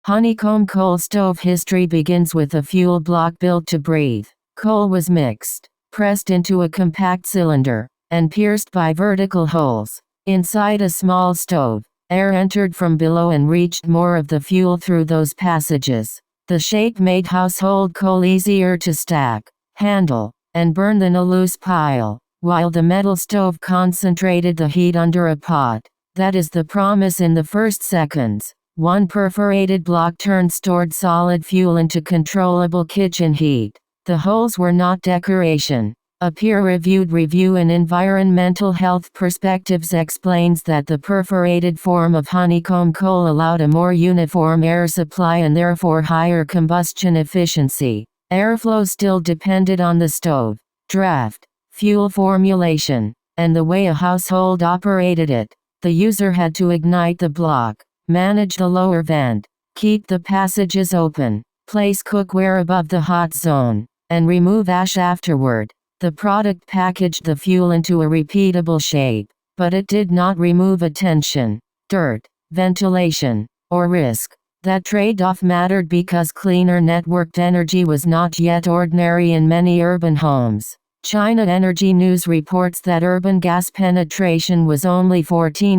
Honeycomb coal stove history begins with a fuel block built to breathe. Coal was mixed, pressed into a compact cylinder, and pierced by vertical holes. Inside a small stove, air entered from below and reached more of the fuel through those passages. The shape made household coal easier to stack, handle, and burn than a loose pile, while the metal stove concentrated the heat under a pot. That is the promise in the first seconds. One perforated block turned stored solid fuel into controllable kitchen heat. The holes were not decoration. A peer-reviewed review in Environmental Health Perspectives explains that the perforated form of honeycomb coal allowed a more uniform air supply and therefore higher combustion efficiency. Airflow still depended on the stove, draft, fuel formulation, and the way a household operated it. The user had to ignite the block, manage the lower vent, keep the passages open, place cookware above the hot zone, and remove ash afterward. The product packaged the fuel into a repeatable shape, but it did not remove attention, dirt, ventilation, or risk. That trade-off mattered because cleaner networked energy was not yet ordinary in many urban homes. China Energy News reports that urban gas penetration was only 14%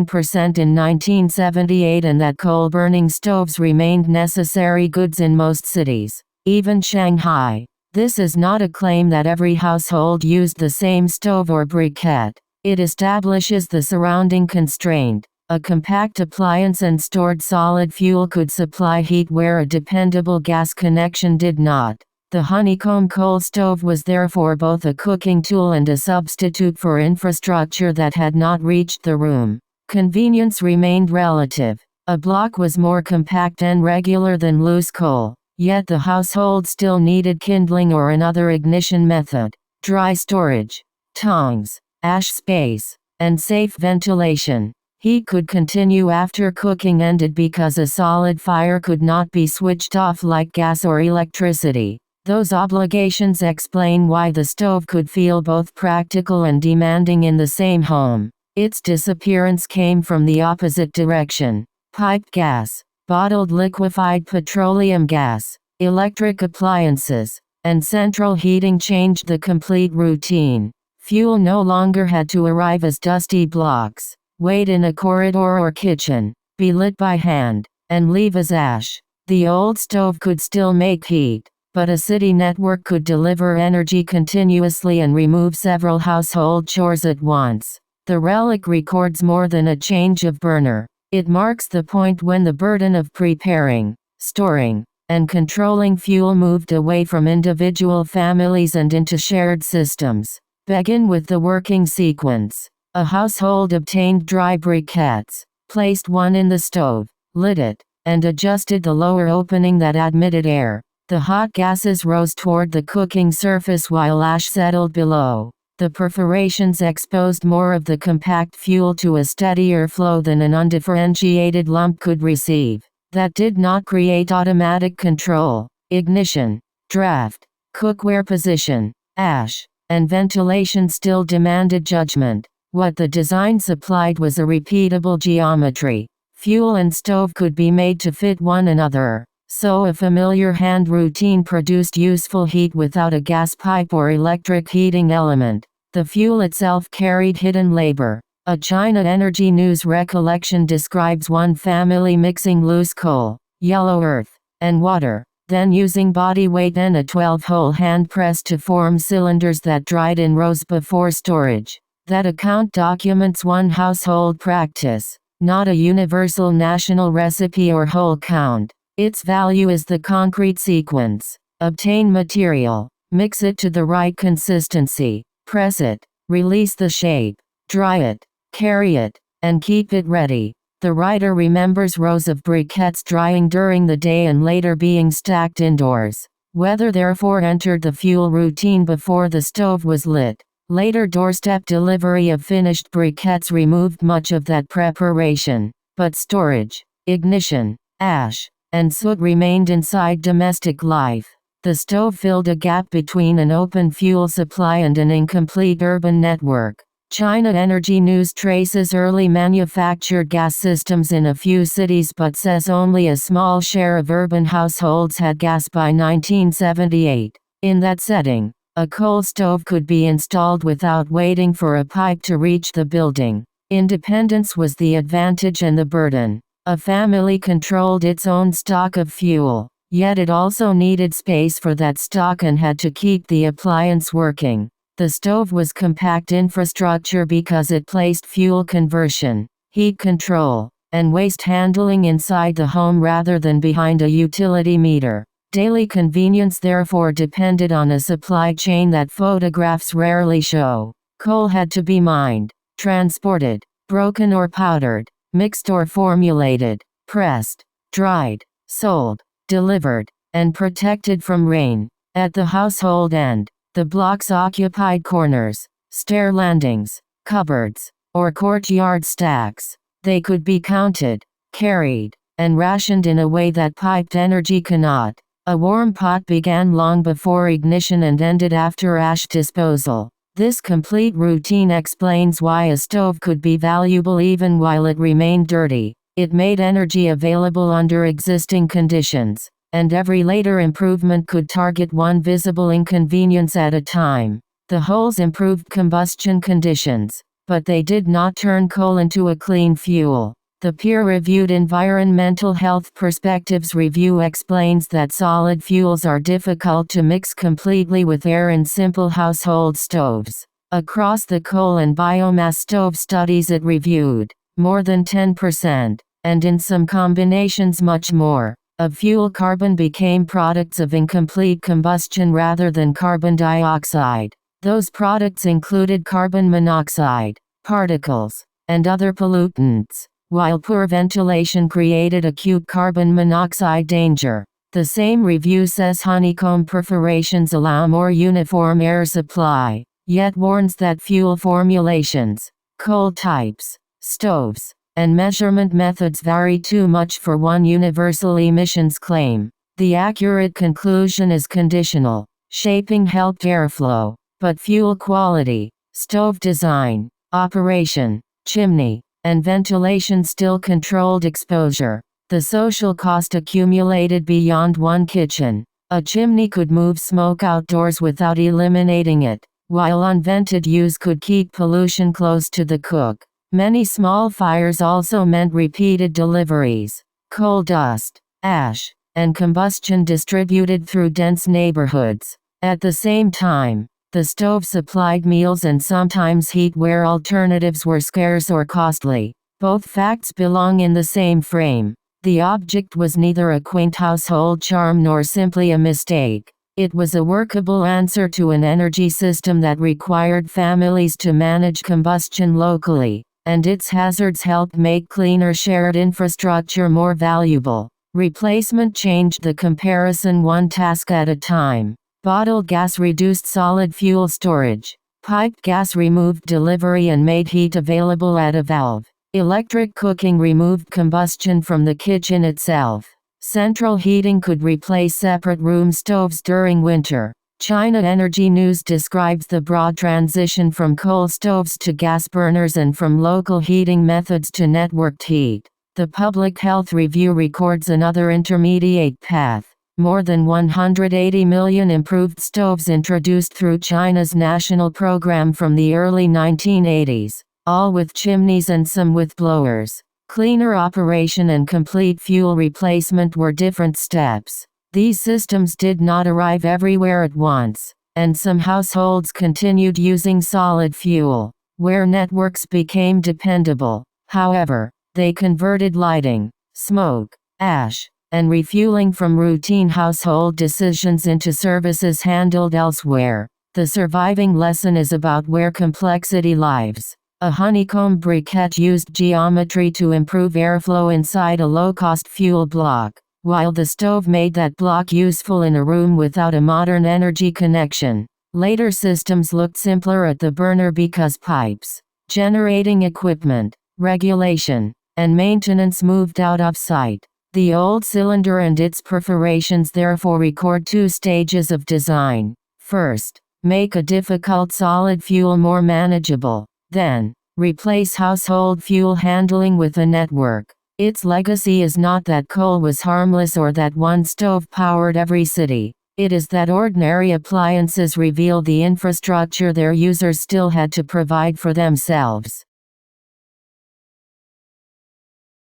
in 1978 and that coal-burning stoves remained necessary goods in most cities, even Shanghai. This is not a claim that every household used the same stove or briquette. It establishes the surrounding constraint. A compact appliance and stored solid fuel could supply heat where a dependable gas connection did not. The honeycomb coal stove was therefore both a cooking tool and a substitute for infrastructure that had not reached the room. Convenience remained relative. A block was more compact and regular than loose coal, yet the household still needed kindling or another ignition method, dry storage, tongs, ash space, and safe ventilation. Heat could continue after cooking ended because a solid fire could not be switched off like gas or electricity. Those obligations explain why the stove could feel both practical and demanding in the same home. Its disappearance came from the opposite direction. Piped gas, bottled liquefied petroleum gas, electric appliances, and central heating changed the complete routine. Fuel no longer had to arrive as dusty blocks, wait in a corridor or kitchen, be lit by hand, and leave as ash. The old stove could still make heat, but a city network could deliver energy continuously and remove several household chores at once. The relic records more than a change of burner. It marks the point when the burden of preparing, storing, and controlling fuel moved away from individual families and into shared systems. Begin with the working sequence. A household obtained dry briquettes, placed one in the stove, lit it, and adjusted the lower opening that admitted air. The hot gases rose toward the cooking surface while ash settled below. The perforations exposed more of the compact fuel to a steadier flow than an undifferentiated lump could receive. That did not create automatic control. Ignition, draft, cookware position, ash, and ventilation still demanded judgment. What the design supplied was a repeatable geometry. Fuel and stove could be made to fit one another. So a familiar hand routine produced useful heat without a gas pipe or electric heating element. The fuel itself carried hidden labor. A China Energy News recollection describes one family mixing loose coal, yellow earth, and water, then using body weight and a 12-hole hand press to form cylinders that dried in rows before storage. That account documents one household practice, not a universal national recipe or whole count. Its value is the concrete sequence. Obtain material, mix it to the right consistency, press it, release the shape, dry it, carry it, and keep it ready. The writer remembers rows of briquettes drying during the day and later being stacked indoors. Weather therefore entered the fuel routine before the stove was lit. Later doorstep delivery of finished briquettes removed much of that preparation, but storage, ignition, ash, and soot remained inside domestic life. The stove filled a gap between an open fuel supply and an incomplete urban network. China Energy News traces early manufactured gas systems in a few cities but says only a small share of urban households had gas by 1978. In that setting, a coal stove could be installed without waiting for a pipe to reach the building. Independence was the advantage and the burden. A family controlled its own stock of fuel, yet it also needed space for that stock and had to keep the appliance working. The stove was compact infrastructure because it placed fuel conversion, heat control, and waste handling inside the home rather than behind a utility meter. Daily convenience therefore depended on a supply chain that photographs rarely show. Coal had to be mined, transported, broken or powdered, mixed or formulated, pressed, dried, sold, delivered, and protected from rain. At the household end, the blocks occupied corners, stair landings, cupboards, or courtyard stacks. They could be counted, carried, and rationed in a way that piped energy cannot. A warm pot began long before ignition and ended after ash disposal. This complete routine explains why a stove could be valuable even while it remained dirty. It made energy available under existing conditions, and every later improvement could target one visible inconvenience at a time. The holes improved combustion conditions, but they did not turn coal into a clean fuel. The peer-reviewed Environmental Health Perspectives Review explains that solid fuels are difficult to mix completely with air in simple household stoves. Across the coal and biomass stove studies it reviewed, more than 10%, and in some combinations much more, of fuel carbon became products of incomplete combustion rather than carbon dioxide. Those products included carbon monoxide, particles, and other pollutants, while poor ventilation created acute carbon monoxide danger. The same review says honeycomb perforations allow more uniform air supply, yet warns that fuel formulations, coal types, stoves, and measurement methods vary too much for one universal emissions claim. The accurate conclusion is conditional. Shaping helped airflow, but fuel quality, stove design, operation, chimney, and ventilation still controlled exposure. The social cost accumulated beyond one kitchen. A chimney could move smoke outdoors without eliminating it, while unvented use could keep pollution close to the cook. Many small fires also meant repeated deliveries, coal dust, ash, and combustion distributed through dense neighborhoods. At the same time, the stove supplied meals and sometimes heat where alternatives were scarce or costly. Both facts belong in the same frame. The object was neither a quaint household charm nor simply a mistake. It was a workable answer to an energy system that required families to manage combustion locally, and its hazards helped make cleaner shared infrastructure more valuable. Replacement changed the comparison one task at a time. Bottled gas reduced solid fuel storage. Piped gas removed delivery and made heat available at a valve. Electric cooking removed combustion from the kitchen itself. Central heating could replace separate room stoves during winter. China Energy News describes the broad transition from coal stoves to gas burners and from local heating methods to networked heat. The Public Health Review records another intermediate path. More than 180 million improved stoves introduced through China's national program from the early 1980s, all with chimneys and some with blowers. Cleaner operation and complete fuel replacement were different steps. These systems did not arrive everywhere at once, and some households continued using solid fuel, where networks became dependable. However, they converted lighting, smoke, ash, and refueling from routine household decisions into services handled elsewhere. The surviving lesson is about where complexity lives. A honeycomb briquette used geometry to improve airflow inside a low-cost fuel block, while the stove made that block useful in a room without a modern energy connection. Later systems looked simpler at the burner because pipes, generating equipment, regulation, and maintenance moved out of sight. The old cylinder and its perforations therefore record two stages of design. First, make a difficult solid fuel more manageable. Then, replace household fuel handling with a network. Its legacy is not that coal was harmless or that one stove powered every city. It is that ordinary appliances revealed the infrastructure their users still had to provide for themselves.